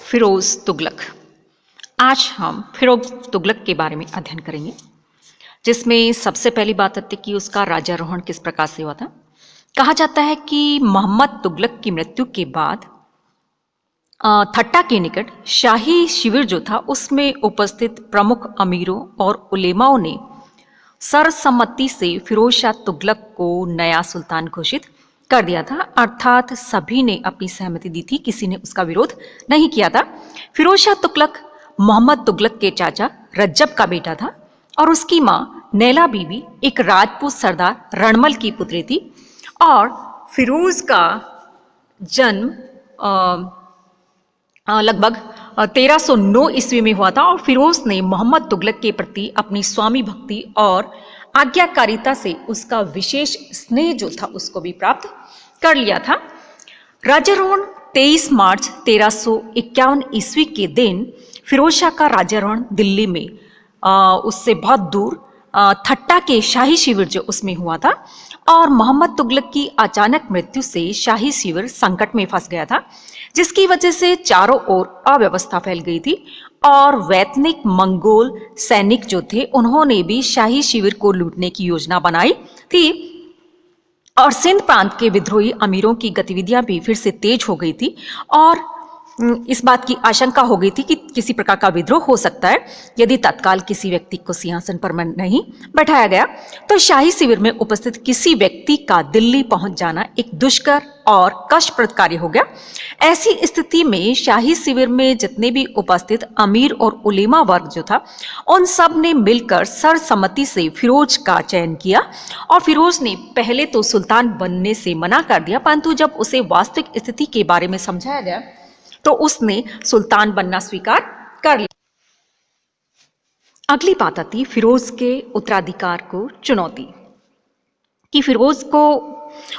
फिरोज तुगलक। आज हम फिरोज तुगलक के बारे में अध्ययन करेंगे, जिसमें सबसे पहली बात आती है कि उसका राज्यारोहण किस प्रकार से हुआ था। कहा जाता है कि मोहम्मद तुगलक की मृत्यु के बाद थट्टा के निकट शाही शिविर जो था उसमें उपस्थित प्रमुख अमीरों और उलेमाओं ने सर्वसम्मति से फिरोज शाह तुगलक को नया सुल्तान घोषित कर दिया था। अर्थात सभी ने अपनी सहमति दी थी, किसी ने उसका विरोध नहीं किया था। फिरोज शाह तुगलक मोहम्मद तुगलक के चाचा रज्जब का बेटा था और उसकी मां नैला बीबी एक राजपूत सरदार रणमल की पुत्री थी। और फिरोज का जन्म लगभग 1309 ईस्वी में हुआ था और फिरोज ने मोहम्मद तुगलक के प्रति अपनी स्वामी भक्ति और आज्ञाकारिता से उसका विशेष स्नेह जो था उसको भी प्राप्त कर लिया था। राज्यारोहण 23 मार्च 1351 ईस्वी के दिन फिरोज शाह का राज्यारोहण दिल्ली में उससे बहुत दूर थट्टा के शाही शिविर जो उसमें हुआ था और मोहम्मद तुगलक की अचानक मृत्यु से शाही शिविर संकट में फंस गया था, जिसकी वजह से चारों ओर अव्यवस्था फैल गई थी और वैतनिक मंगोल सैनिक जो थे उन्होंने भी शाही शिविर को लूटने की योजना बनाई थी और सिंध प्रांत के विद्रोही अमीरों की गतिविधियां भी फिर से तेज हो गई थी और इस बात की आशंका हो गई थी कि किसी प्रकार का विद्रोह हो सकता है यदि तत्काल किसी व्यक्ति को सिंहासन पर नहीं बैठाया गया। तो शाही शिविर में उपस्थित किसी व्यक्ति का दिल्ली पहुंच जाना एक दुष्कर और कष्टप्रद कार्य हो गया। ऐसी स्थिति में शाही शिविर में जितने भी उपस्थित अमीर और उलेमा वर्ग जो था उन सब ने मिलकर सर्वसम्मति से फिरोज का चयन किया और फिरोज ने पहले तो सुल्तान बनने से मना कर दिया, परंतु जब उसे वास्तविक स्थिति के बारे में समझाया गया तो उसने सुल्तान बनना स्वीकार कर लिया। अगली बात आती फिरोज के उत्तराधिकार को चुनौती कि फिरोज को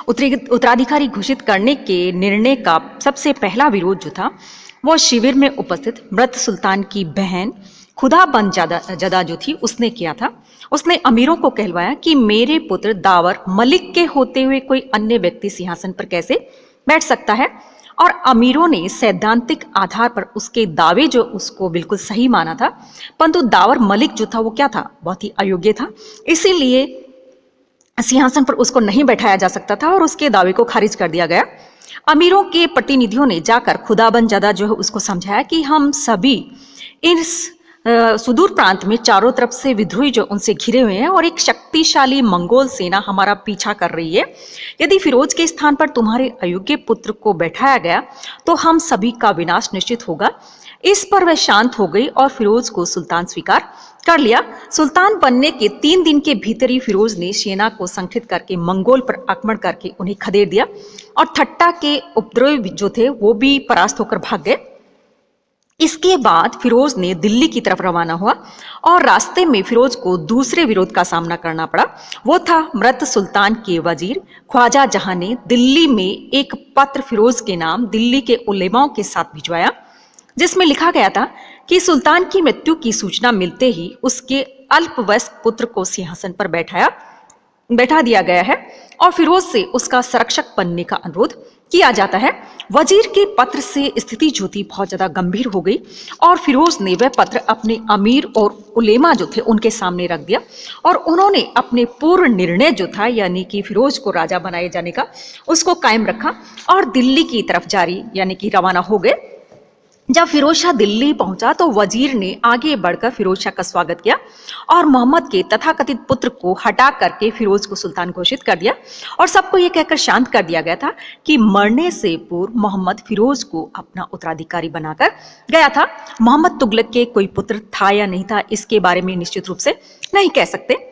उत्तराधिकारी घोषित करने के निर्णय का सबसे पहला विरोध जो था वो शिविर में उपस्थित मृत सुल्तान की बहन खुदा बन जदा जो थी उसने किया था। उसने अमीरों को कहलवाया कि मेरे पुत्र दावर मलिक के होते हुए कोई अन्य व्यक्ति सिंहासन पर कैसे बैठ सकता है, और अमीरों ने सैद्धांतिक आधार पर उसके दावे जो उसको बिल्कुल सही माना था, परंतु दावर मलिक जो था वो क्या था, बहुत ही अयोग्य था, इसीलिए सिंहासन पर उसको नहीं बैठाया जा सकता था और उसके दावे को खारिज कर दिया गया। अमीरों के प्रतिनिधियों ने जाकर खुदाबंद जदा जो है उसको समझाया कि हम सभी इस सुदूर प्रांत में चारों तरफ से विद्रोही जो उनसे घिरे हुए हैं और एक शक्तिशाली मंगोल सेना हमारा पीछा कर रही है। यदि फिरोज के स्थान पर तुम्हारे अयोग्य पुत्र को बैठाया गया तो हम सभी का विनाश निश्चित होगा। इस पर वह शांत हो गई और फिरोज को सुल्तान स्वीकार कर लिया। सुल्तान बनने के 3 दिन के भीतर ही फिरोज ने सेना को संगठित करके मंगोल पर आक्रमण करके उन्हें खदेड़ दिया और थट्टा के उपद्रवी जो थे वो भी परास्त होकर भाग गए। इसके बाद फिरोज ने दिल्ली की तरफ रवाना हुआ और रास्ते में फिरोज को दूसरे विरोध का सामना करना पड़ा। वो था मृत सुल्तान के वजीर ख्वाजा जहां ने दिल्ली में एक पत्र फिरोज के नाम दिल्ली के उलेमाओं के साथ भिजवाया, जिसमें लिखा गया था कि सुल्तान की मृत्यु की सूचना मिलते ही उसके अल्पवयस्क पुत्र को सिंहासन पर बैठा दिया गया है और फिरोज से उसका संरक्षक बनने का अनुरोध किया जाता है। वजीर के पत्र से स्थिति जो थी बहुत ज्यादा गंभीर हो गई और फिरोज ने वह पत्र अपने अमीर और उलेमा जो थे उनके सामने रख दिया और उन्होंने अपने पूर्ण निर्णय जो था यानी कि फिरोज को राजा बनाए जाने का उसको कायम रखा और दिल्ली की तरफ यानी कि रवाना हो गए। जब फिरोज शाह दिल्ली पहुंचा तो वजीर ने आगे बढ़कर फिरोज शाह का स्वागत किया और मोहम्मद के तथाकथित पुत्र को हटा करके फिरोज को सुल्तान घोषित कर दिया और सबको यह कहकर शांत कर दिया गया था कि मरने से पूर्व मोहम्मद फिरोज को अपना उत्तराधिकारी बनाकर गया था। मोहम्मद तुगलक के कोई पुत्र था या नहीं था इसके बारे में निश्चित रूप से नहीं कह सकते।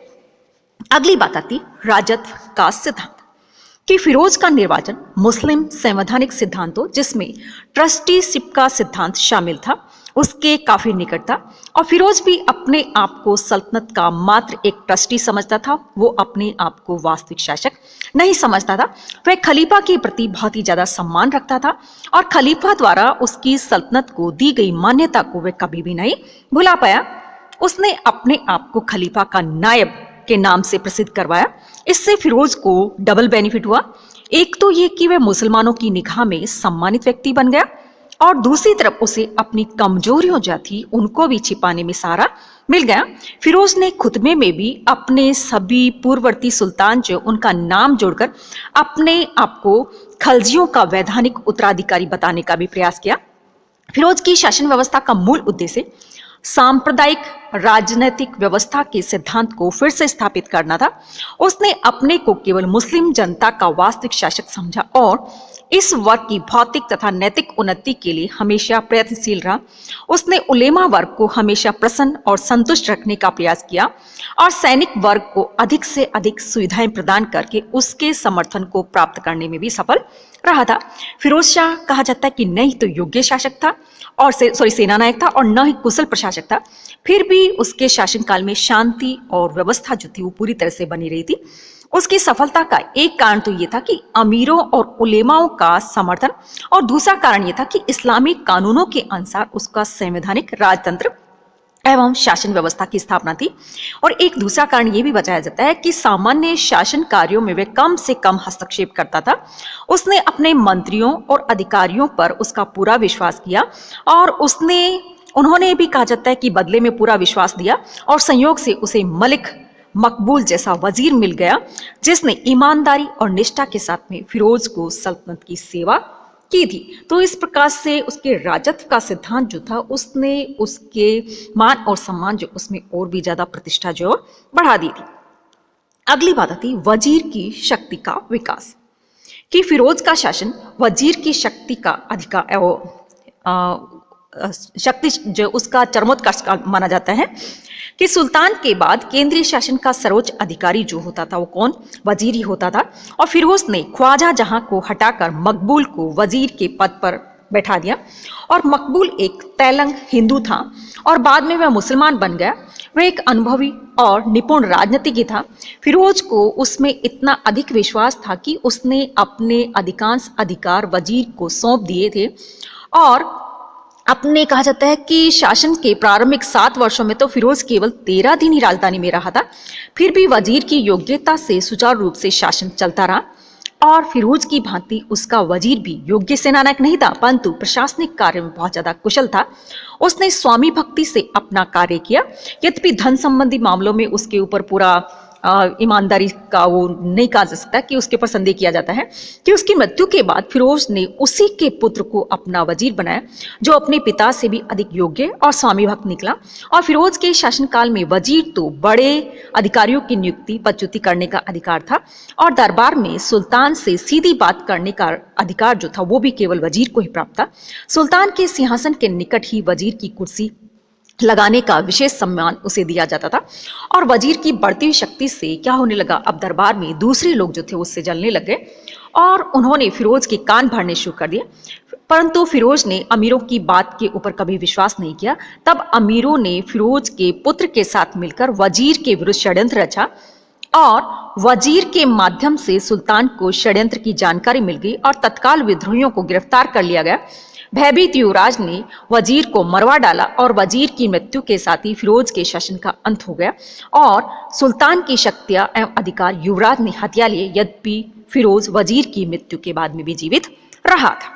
अगली बात आती राजत्व का सिद्धांत कि फिरोज का निर्वाचन मुस्लिम संवैधानिक सिद्धांतों जिसमें ट्रस्टीशिप का सिद्धांत शामिल था उसके काफी निकट था और फिरोज भी अपने आप को सल्तनत का मात्र एक ट्रस्टी समझता था। वो अपने आप को वास्तविक शासक नहीं समझता था। वह खलीफा के प्रति बहुत ही ज्यादा सम्मान रखता था और खलीफा द्वारा उसकी सल्तनत को दी गई मान्यता को वह कभी भी नहीं भुला पाया। उसने अपने आप को खलीफा का नायब के नाम से प्रसिद्ध करवाया। इससे फिरोज को डबल बेनिफिट हुआ। एक तो ये कि वह मुसलमानों की निगाह में सम्मानित व्यक्ति बन गया और दूसरी तरफ उसे अपनी कमजोरियों जो थी उनको भी छिपाने में सहारा मिल गया। फिरोज ने खुतबे में भी अपने सभी पूर्ववर्ती सुल्तान जो उनका नाम जोड़कर अपने आप को खलजियों का वैधानिक उत्तराधिकारी बताने का भी प्रयास किया। फिरोज की शासन व्यवस्था का मूल उद्देश्य सांप्रदायिक राजनीतिक व्यवस्था के सिद्धांत को फिर से स्थापित करना था। उसने अपने को केवल मुस्लिम जनता का वास्तविक शासक समझा और इस वर्ग की भौतिक तथा नैतिक उन्नति के लिए हमेशा प्रयत्नशील रहा। उसने उलेमा वर्ग को हमेशा प्रसन्न और संतुष्ट रखने का प्रयास किया और सैनिक वर्ग को अधिक से अधिक सुविधाएं प्रदान करके उसके समर्थन को प्राप्त करने में भी सफल रहा था। फिरोज शाह कहा जाता है कि न ही तो योग्य शासक था और सेना नायक था और न ही कुशल प्रशासक था, फिर भी उसके शासनकाल में शांति और व्यवस्था जो थी वो पूरी तरह से बनी रही थी। उसकी सफलता का एक कारण तो ये था कि अमीरों और उलेमाओं का समर्थन और दूसरा कारण ये था कि इस्लामी कानूनों के अनुसार उसका संवैधानिक राजतंत्र एवं शासन व्यवस्था की स्थापना थी। और एक दूसरा कारण यह भी बताया जाता है कि सामान्य शासन कार्यों में वह कम से कम हस्तक्षेप करता था। उसने अपने मंत्रियों और अधिकारियों पर उसका पूरा विश्वास किया और उन्होंने भी कहा जाता है कि बदले में पूरा विश्वास दिया और संयोग से उसे मलिक मकबूल जैसा वजीर मिल गया जिसने ईमानदारी और निष्ठा के साथ में फिरोज को सल्तनत की सेवा की थी। तो इस प्रकार से उसके राजत्व का सिद्धांत जो था उसने उसके मान और सम्मान जो उसमें और भी ज्यादा प्रतिष्ठा जो बढ़ा दी थी। अगली बात आती वजीर की शक्ति का विकास, कि फिरोज का शासन वजीर की शक्ति का शक्ति जो उसका चरमोत्कर्ष का माना जाता है कि सुल्तान के बाद केंद्रीय शासन का सर्वोच्च अधिकारी जो होता था वो कौन, वजीर ही होता था। और फिरोज ने ख्वाजा जहां को हटाकर मकबूल को वजीर के पद पर बैठा दिया और मकबूल एक तैलंग हिंदू था और बाद में वह मुसलमान बन गया। वह एक अनुभवी और निपुण राजनीतिज्ञ था। फिरोज को उसमें इतना अधिक विश्वास था कि उसने अपने अधिकांश अधिकार वजीर को सौंप दिए थे और अपने कहा जाता है कि शासन के प्रारंभिक 7 वर्षों में तो फिरोज केवल 13 दिन ही राजधानी में रहा था। फिर भी वजीर की योग्यता से सुचारू रूप से शासन चलता रहा और फिरोज की भांति उसका वजीर भी योग्य सेनानायक नहीं था परंतु प्रशासनिक कार्य में बहुत ज्यादा कुशल था। उसने स्वामी भक्ति से अपना कार्य किया, यद्यपि धन संबंधी मामलों में उसके ऊपर पूरा ईमानदारी का वो नहीं कहा जा सकता कि उसके ऊपर संदेह किया जाता है कि उसकी मृत्यु के बाद फिरोज ने उसी के पुत्र को अपना वजीर बनाया जो अपने पिता से भी अधिक योग्य और स्वामी भक्त निकला। और फिरोज के शासनकाल में वजीर तो बड़े अधिकारियों की नियुक्ति पदच्युति करने का अधिकार था और दरबार में सुल्तान से सीधी बात करने का अधिकार जो था वो भी केवल वजीर को ही प्राप्त था। सुल्तान के सिंहासन के निकट ही वजीर की कुर्सी लगाने का विशेष सम्मान उसे दिया जाता था। और वजीर की बढ़ती हुई शक्ति से क्या होने लगा, अब दरबार में दूसरे लोग जो थे उससे जलने लगे और उन्होंने फिरोज के कान भरने शुरू कर दिए। परंतु फिरोज ने अमीरों की बात के ऊपर कभी विश्वास नहीं किया। तब अमीरों ने फिरोज के पुत्र के साथ मिलकर वजीर के विरुद्ध षड्यंत्र रचा और वजीर के माध्यम से सुल्तान को षड्यंत्र की जानकारी मिल गई और तत्काल विद्रोहियों को गिरफ्तार कर लिया गया। भयभीत युवराज ने वजीर को मरवा डाला और वजीर की मृत्यु के साथ ही फिरोज के शासन का अंत हो गया और सुल्तान की शक्तियां एवं अधिकार युवराज ने हथिया लिए। यद्यपि फिरोज वजीर की मृत्यु के बाद में भी जीवित रहा था।